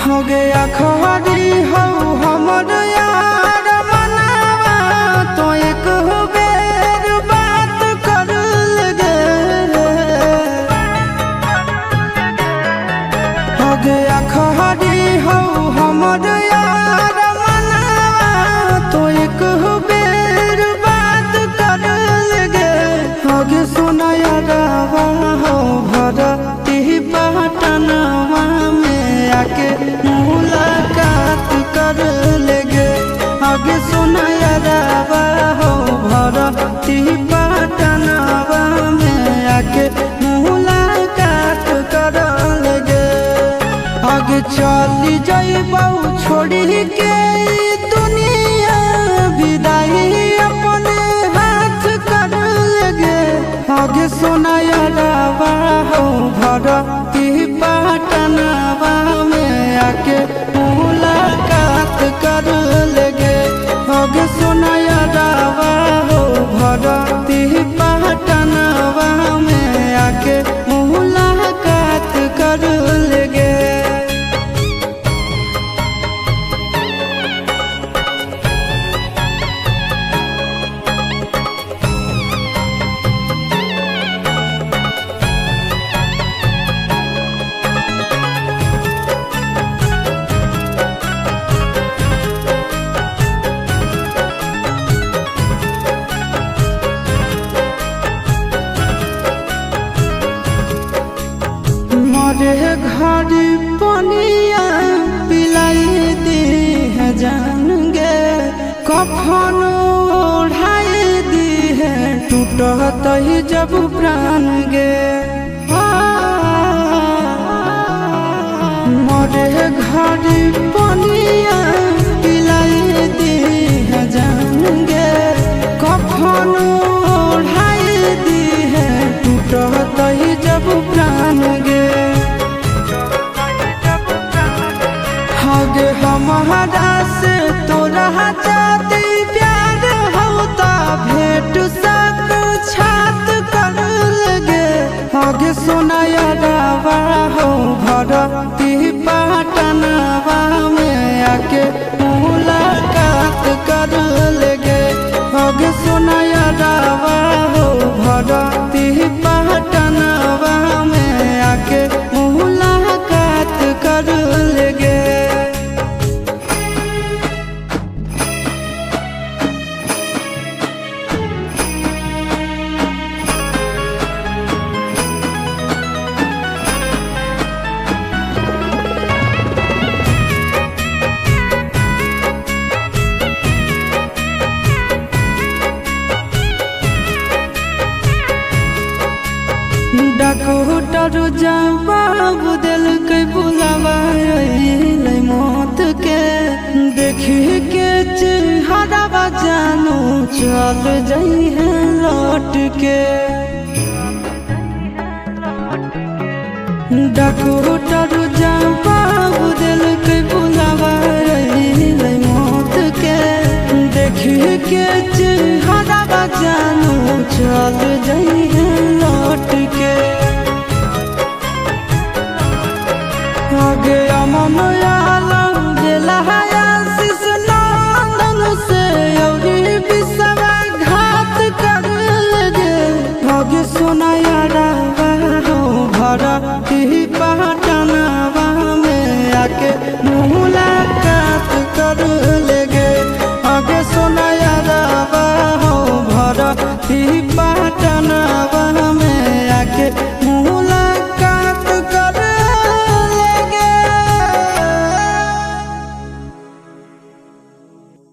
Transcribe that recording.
हो गया खरी हो हमर यार मनावा तो एक बेर बात कर लगे। हो गया खरी हो हमर यार मनावा तो एक बेर बात कर लगे। हो गे सोना यारवा हो भरती पटनवा में आके मुलाकात कर लेगे। आगे सुना यारवा हो भरती पटनवा में आके मुलाकात कर लेगे। आगे चली जाइबू छोड़ी के दुनिया विदाई अपने हाथ कर लेगे। आगे सुना यारवा हो भरती पटनवा में आके मुलाकात कर लेगे। आगे सुना यारवा हो भरती पटनवा में आके मुलाकात कर लेगे। मरे घर पनिया पिलाई दी है जान गे। कफन ओढ़ाई दी है टूटत ही जब प्राण गे। मरे घर पनिया पिलाई दी है जान गे। कफन ओढ़ाई दी है टूटत ही जब प्राण गे। आगे हमारा से तोरा जाती प्यार होता भेंट साक्षात कर लगे। आगे सोना यारवा हो भरती पटनवा में आके मुलाकात कर लेगे। आगे सोना यारवा हो भरती पटनवा में आके मुलाकात कर लेगे। डॉक्टर जवाब दिल के बुलावा मौत के। देखी के चेहरा जानू चल जाई है लौट के। डॉक्टर जवाब दिल के बुलावा मौत के। देखी के चेहरा